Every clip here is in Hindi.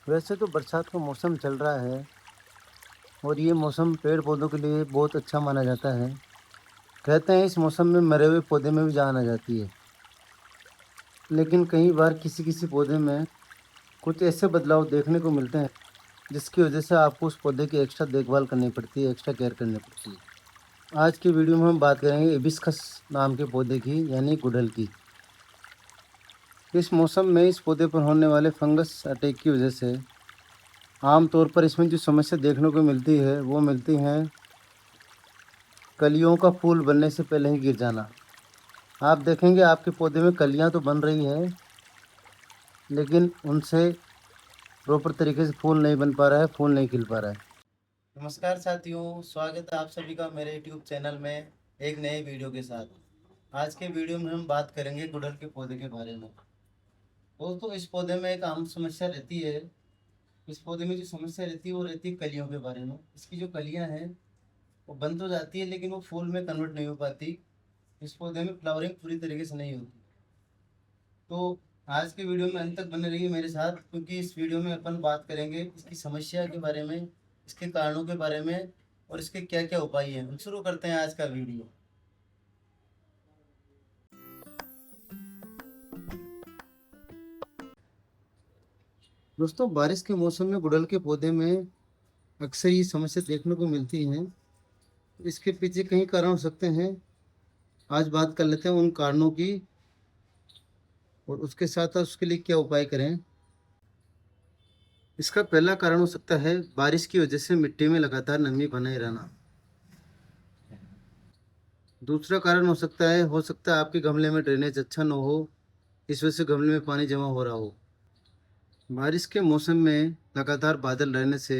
वैसे तो बरसात का मौसम चल रहा है और ये मौसम पेड़ पौधों के लिए बहुत अच्छा माना जाता है। कहते हैं इस मौसम में मरे हुए पौधे में भी जान आ जाती है। लेकिन कई बार किसी किसी पौधे में कुछ ऐसे बदलाव देखने को मिलते हैं जिसकी वजह से आपको उस पौधे की एक्स्ट्रा देखभाल करनी पड़ती है, एक्स्ट्रा केयर करनी पड़ती है। आज की वीडियो में हम बात करेंगे हिबिस्कस नाम के पौधे की, यानी गुड़हल की। इस मौसम में इस पौधे पर होने वाले फंगस अटैक की वजह से आमतौर पर इसमें जो समस्या देखने को मिलती है वो मिलती हैं कलियों का फूल बनने से पहले ही गिर जाना। आप देखेंगे आपके पौधे में कलियां तो बन रही हैं, लेकिन उनसे प्रॉपर तरीके से फूल नहीं बन पा रहा है, फूल नहीं खिल पा रहा है। नमस्कार साथियों, स्वागत है आप सभी का मेरे यूट्यूब चैनल में एक नए वीडियो के साथ। आज के वीडियो में हम बात करेंगे गुड़हल के पौधे के बारे में। दोस्तों, इस पौधे में एक आम समस्या रहती है। इस पौधे में जो समस्या रहती है वो रहती है कलियों के बारे में। इसकी जो कलियां हैं वो बन तो जाती है, लेकिन वो फूल में कन्वर्ट नहीं हो पाती। इस पौधे में फ्लावरिंग पूरी तरीके से नहीं होती। तो आज के वीडियो में अंत तक बने रहिए मेरे साथ, क्योंकि इस वीडियो में अपन बात करेंगे इसकी समस्या के बारे में, इसके कारणों के बारे में और इसके क्या क्या उपाय हैं। हम शुरू करते हैं आज का वीडियो। दोस्तों, बारिश के मौसम में गुड़हल के पौधे में अक्सर ये समस्या देखने को मिलती है। इसके पीछे कई कारण हो सकते हैं। आज बात कर लेते हैं उन कारणों की और उसके साथ साथ उसके लिए क्या उपाय करें। इसका पहला कारण हो सकता है बारिश की वजह से मिट्टी में लगातार नमी बनाए रहना। दूसरा कारण हो सकता है आपके गमले में ड्रेनेज अच्छा न हो, इस वजह से गमले में पानी जमा हो रहा हो। बारिश के मौसम में लगातार बादल रहने से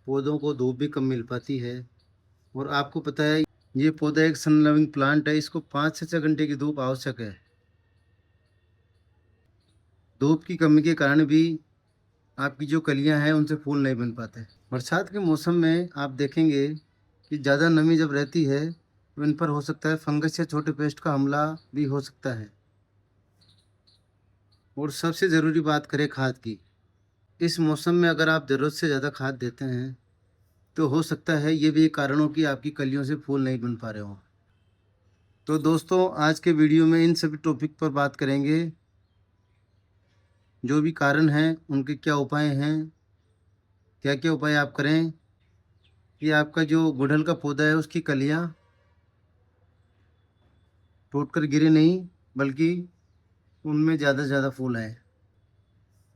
पौधों को धूप भी कम मिल पाती है। और आपको पता है ये पौधा एक सन लविंग प्लांट है, इसको 5 से 6 घंटे की धूप आवश्यक है। धूप की कमी के कारण भी आपकी जो कलियां हैं उनसे फूल नहीं बन पाते। बरसात के मौसम में आप देखेंगे कि ज़्यादा नमी जब रहती है तो इन पर हो सकता है फंगस या छोटे पेस्ट का हमला भी हो सकता है। और सबसे ज़रूरी बात करें खाद की, इस मौसम में अगर आप ज़रूरत से ज़्यादा खाद देते हैं तो हो सकता है ये भी एक कारणों की आपकी कलियों से फूल नहीं बन पा रहे हों। तो दोस्तों, आज के वीडियो में इन सभी टॉपिक पर बात करेंगे। जो भी कारण हैं उनके क्या उपाय हैं, क्या क्या उपाय आप करें कि आपका जो गुड़हल का पौधा है उसकी कलियां टूटकर गिरे नहीं, बल्कि उनमें ज़्यादा से ज़्यादा फूल आए।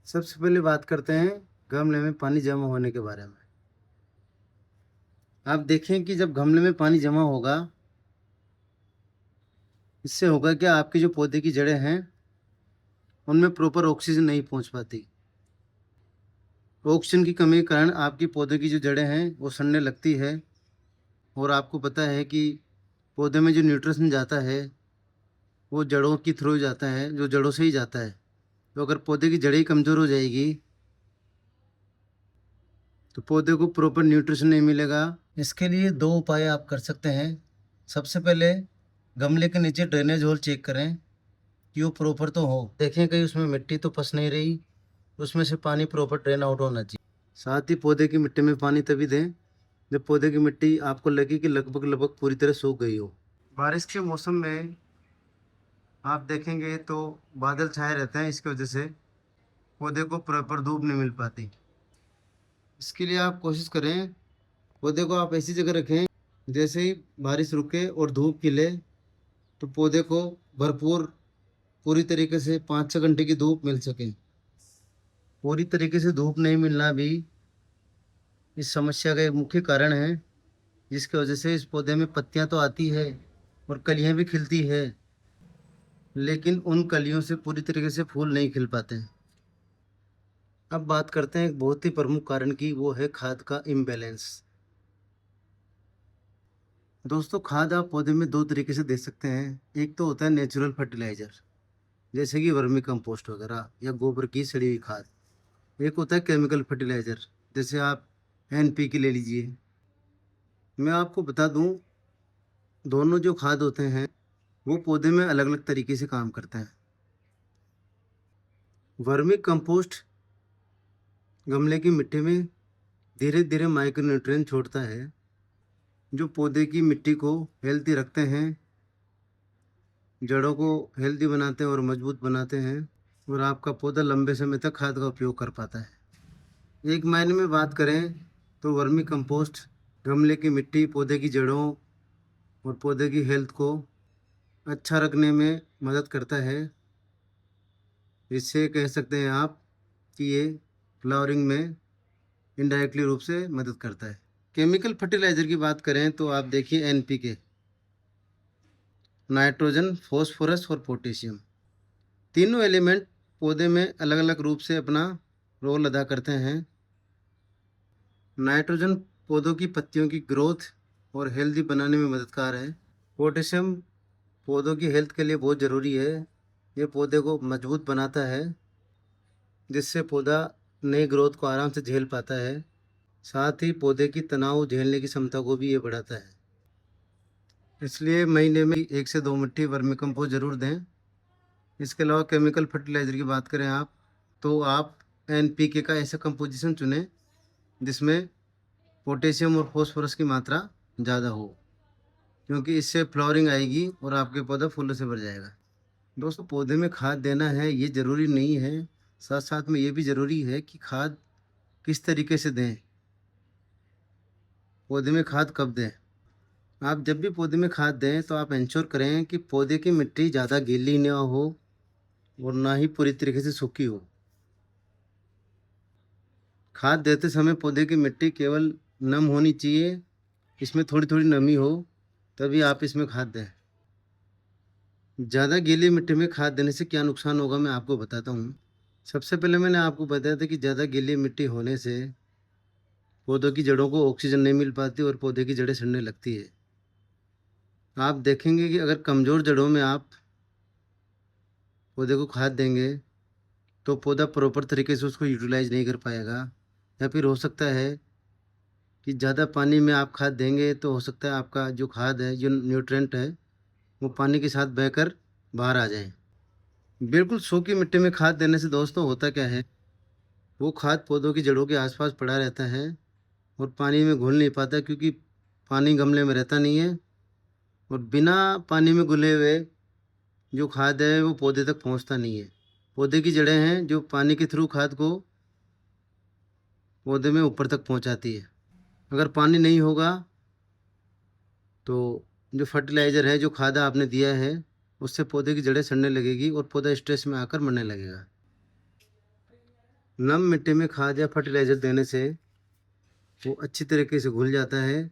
सबसे पहले बात करते हैं गमले में पानी जमा होने के बारे में। आप देखें कि जब गमले में पानी जमा होगा, इससे होगा क्या, आपके जो पौधे की जड़ें हैं उनमें प्रॉपर ऑक्सीजन नहीं पहुंच पाती। ऑक्सीजन की कमी के कारण आपके पौधे की जो जड़ें हैं वो सड़ने लगती है। और आपको पता है कि पौधे में जो न्यूट्रिशन जाता है वो जड़ों की थ्रू जाता है, जो जड़ों से ही जाता है। तो अगर पौधे की जड़ें ही कमज़ोर हो जाएगी तो पौधे को प्रॉपर न्यूट्रिशन नहीं मिलेगा। इसके लिए दो उपाय आप कर सकते हैं। सबसे पहले गमले के नीचे ड्रेनेज होल चेक करें कि वो प्रॉपर तो हो। देखें कहीं उसमें मिट्टी तो फंस नहीं रही, उसमें से पानी प्रॉपर ड्रेन आउट होना चाहिए। साथ ही पौधे की मिट्टी में पानी तभी दें जब पौधे की मिट्टी आपको लगे कि लगभग लगभग पूरी तरह सूख गई हो। बारिश के मौसम में आप देखेंगे तो बादल छाए रहते हैं, इसकी वजह से पौधे को प्रॉपर धूप नहीं मिल पाती। इसके लिए आप कोशिश करें पौधे को आप ऐसी जगह रखें जैसे ही बारिश रुके और धूप खिले तो पौधे को भरपूर पूरी तरीके से 5-6 घंटे की धूप मिल सके। पूरी तरीके से धूप नहीं मिलना भी इस समस्या का एक मुख्य कारण है, जिसकी वजह से इस पौधे में पत्तियां तो आती है और कलियां भी खिलती है, लेकिन उन कलियों से पूरी तरीके से फूल नहीं खिल पाते हैं। अब बात करते हैं एक बहुत ही प्रमुख कारण की, वो है खाद का इम्बैलेंस। दोस्तों, खाद आप पौधे में दो तरीके से दे सकते हैं। एक तो होता है नेचुरल फर्टिलाइजर, जैसे कि वर्मी कंपोस्ट वगैरह या गोबर की सड़ी हुई खाद। एक होता है केमिकल फर्टिलाइजर, जैसे आप NPK ले लीजिए। मैं आपको बता दूं, दोनों जो खाद होते हैं वो पौधे में अलग अलग तरीके से काम करते हैं। वर्मी कंपोस्ट गमले की मिट्टी में धीरे धीरे माइक्रो न्यूट्रिएंट छोड़ता है, जो पौधे की मिट्टी को हेल्दी रखते हैं, जड़ों को हेल्दी बनाते हैं और मजबूत बनाते हैं, और आपका पौधा लंबे समय तक खाद का उपयोग कर पाता है। एक मायने में बात करें तो वर्मी कंपोस्ट गमले की मिट्टी पौधे की जड़ों और पौधे की हेल्थ को अच्छा रखने में मदद करता है। इससे कह सकते हैं आप कि ये फ्लावरिंग में इनडायरेक्टली रूप से मदद करता है। केमिकल फर्टिलाइज़र की बात करें तो आप देखिए एनपीके, नाइट्रोजन, फॉस्फोरस और पोटेशियम, तीनों एलिमेंट पौधे में अलग अलग रूप से अपना रोल अदा करते हैं। नाइट्रोजन पौधों की पत्तियों की ग्रोथ और हेल्दी बनाने में मददगार है। पोटेशियम पौधों की हेल्थ के लिए बहुत ज़रूरी है। ये पौधे को मजबूत बनाता है, जिससे पौधा नई ग्रोथ को आराम से झेल पाता है। साथ ही पौधे की तनाव झेलने की क्षमता को भी ये बढ़ाता है। इसलिए महीने में 1 से 2 मुट्ठी वर्मी कंपोस्ट ज़रूर दें। इसके अलावा केमिकल फर्टिलाइज़र की बात करें आप, तो आप एनपीके का ऐसा कंपोजिशन चुनें जिसमें पोटेशियम और फॉस्फोरस की मात्रा ज़्यादा हो, क्योंकि इससे फ्लावरिंग आएगी और आपके पौधा फूलों से भर जाएगा। दोस्तों, पौधे में खाद देना है ये ज़रूरी नहीं है, साथ साथ में ये भी ज़रूरी है कि खाद किस तरीके से दें, पौधे में खाद कब दें। आप जब भी पौधे में खाद दें तो आप इंश्योर करें कि पौधे की मिट्टी ज़्यादा गीली ना हो और ना ही पूरी तरीके से सूखी हो। खाद देते समय पौधे की मिट्टी केवल नम होनी चाहिए, इसमें थोड़ी थोड़ी नमी हो, तभी आप इसमें खाद दें। ज़्यादा गीली मिट्टी में खाद देने से क्या नुकसान होगा मैं आपको बताता हूँ। सबसे पहले मैंने आपको बताया था कि ज़्यादा गीली मिट्टी होने से पौधों की जड़ों को ऑक्सीजन नहीं मिल पाती और पौधे की जड़ें सड़ने लगती है। आप देखेंगे कि अगर कमज़ोर जड़ों में आप पौधे को खाद देंगे तो पौधा प्रॉपर तरीके से उसको यूटिलाइज नहीं कर पाएगा, या फिर हो सकता है कि ज़्यादा पानी में आप खाद देंगे तो हो सकता है आपका जो खाद है, जो न्यूट्रिएंट है, वो पानी के साथ बहकर बाहर आ जाए। बिल्कुल सूखी मिट्टी में खाद देने से दोस्तों होता क्या है, वो खाद पौधों की जड़ों के आसपास पड़ा रहता है और पानी में घुल नहीं पाता, क्योंकि पानी गमले में रहता नहीं है, और बिना पानी में घुले हुए जो खाद है वो पौधे तक पहुंचता नहीं है। पौधे की जड़ें हैं जो पानी के थ्रू खाद को पौधे में ऊपर तक पहुंचाती है। अगर पानी नहीं होगा तो जो फर्टिलाइज़र है, जो खाद आपने दिया है, उससे पौधे की जड़ें सड़ने लगेगी और पौधा स्ट्रेस में आकर मरने लगेगा। नम मिट्टी में खाद या फर्टिलाइज़र देने से वो अच्छी तरीके से घुल जाता है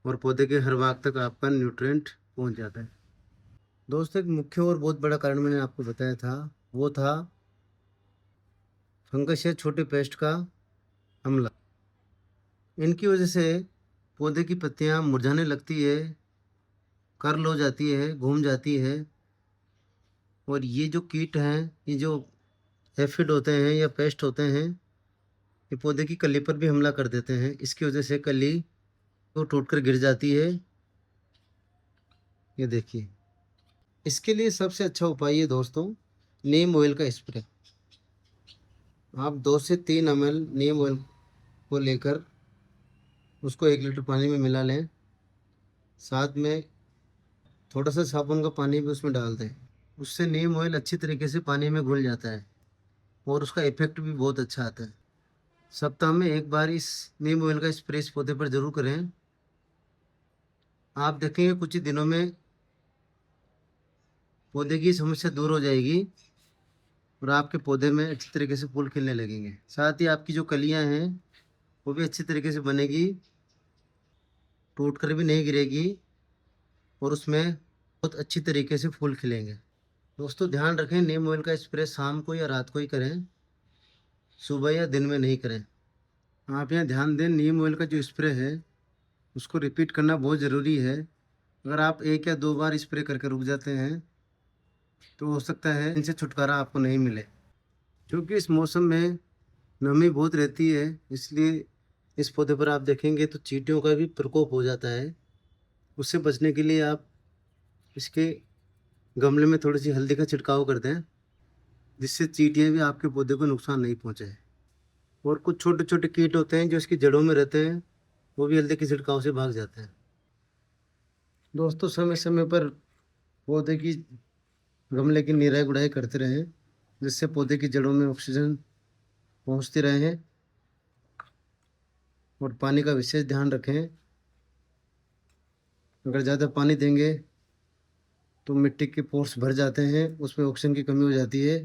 और पौधे के हर भाग तक आपका न्यूट्रिएंट पहुंच जाता है। दोस्तों, एक मुख्य और बहुत बड़ा कारण मैंने आपको बताया था, वो था फंगस या छोटे पेस्ट का हमला। इनकी वजह से पौधे की पत्तियां मुरझाने लगती है, कर्ल हो जाती है, घूम जाती है, और ये जो कीट हैं, ये जो एफिड होते हैं या पेस्ट होते हैं, ये पौधे की कली पर भी हमला कर देते हैं। इसकी वजह से कली तो टूटकर गिर जाती है। ये देखिए, इसके लिए सबसे अच्छा उपाय है दोस्तों, नीम ऑयल का स्प्रे। आप 2 से 3 ml नीम ऑयल को लेकर उसको 1 लीटर पानी में मिला लें, साथ में थोड़ा सा साबुन का पानी भी उसमें डाल दें। उससे नीम ऑयल अच्छी तरीके से पानी में घुल जाता है और उसका इफेक्ट भी बहुत अच्छा आता है। सप्ताह में 1 बार इस नीम ऑयल का स्प्रे इस पौधे पर ज़रूर करें। आप देखेंगे कुछ ही दिनों में पौधे की समस्या दूर हो जाएगी और आपके पौधे में अच्छी तरीके से फूल खिलने लगेंगे। साथ ही आपकी जो कलियां हैं वो भी अच्छी तरीके से बनेगी, टूट कर भी नहीं गिरेगी, और उसमें बहुत अच्छी तरीके से फूल खिलेंगे। दोस्तों, ध्यान रखें, नीम ऑयल का स्प्रे शाम को या रात को ही करें, सुबह या दिन में नहीं करें। आप यहाँ ध्यान दें, नीम ऑयल का जो स्प्रे है उसको रिपीट करना बहुत ज़रूरी है। अगर आप 1 या 2 बार स्प्रे करके रुक जाते हैं तो हो सकता है इनसे छुटकारा आपको नहीं मिले, क्योंकि इस मौसम में नमी बहुत रहती है। इसलिए इस पौधे पर आप देखेंगे तो चींटियों का भी प्रकोप हो जाता है। उससे बचने के लिए आप इसके गमले में थोड़ी सी हल्दी का छिड़काव कर दें, जिससे चींटियाँ भी आपके पौधे को नुकसान नहीं पहुँचाए। और कुछ छोटे छोटे कीट होते हैं जो इसकी जड़ों में रहते हैं, वो भी हल्दी के छिड़काव से भाग जाते हैं। दोस्तों समय समय पर पौधे की गमले की निराई गुड़ाई करते रहें, जिससे पौधे की जड़ों में ऑक्सीजन पहुंचती रहे। और पानी का विशेष ध्यान रखें। अगर ज़्यादा पानी देंगे तो मिट्टी के पोर्स भर जाते हैं, उसमें ऑक्सीजन की कमी हो जाती है,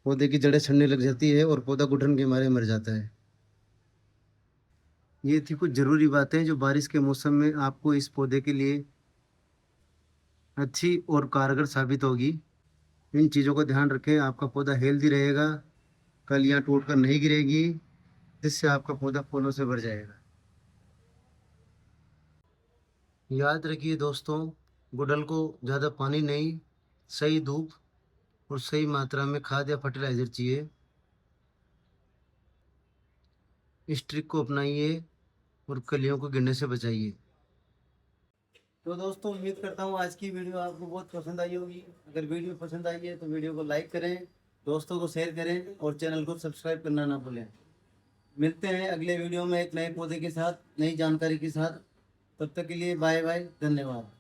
पौधे की जड़ें सड़ने लग जाती है और पौधा घुटन के मारे मर जाता है। ये थी कुछ ज़रूरी बातें जो बारिश के मौसम में आपको इस पौधे के लिए अच्छी और कारगर साबित होगी। इन चीज़ों का ध्यान रखें, आपका पौधा हेल्दी रहेगा, कलियाँ टूट कर नहीं गिरेगी, जिससे आपका पौधा फूलों से भर जाएगा। याद रखिए दोस्तों, गुड़हल को ज़्यादा पानी नहीं, सही धूप और सही मात्रा में खाद या फर्टिलाइज़र चाहिए। इस ट्रिक को अपनाइए और कलियों को गिरने से बचाइए। तो दोस्तों उम्मीद करता हूँ आज की वीडियो आपको बहुत पसंद आई होगी। अगर वीडियो पसंद आई है तो वीडियो को लाइक करें, दोस्तों को शेयर करें और चैनल को सब्सक्राइब करना ना भूलें। मिलते हैं अगले वीडियो में एक नए पौधे के साथ, नई जानकारी के साथ। तब तक के लिए बाय बाय, धन्यवाद।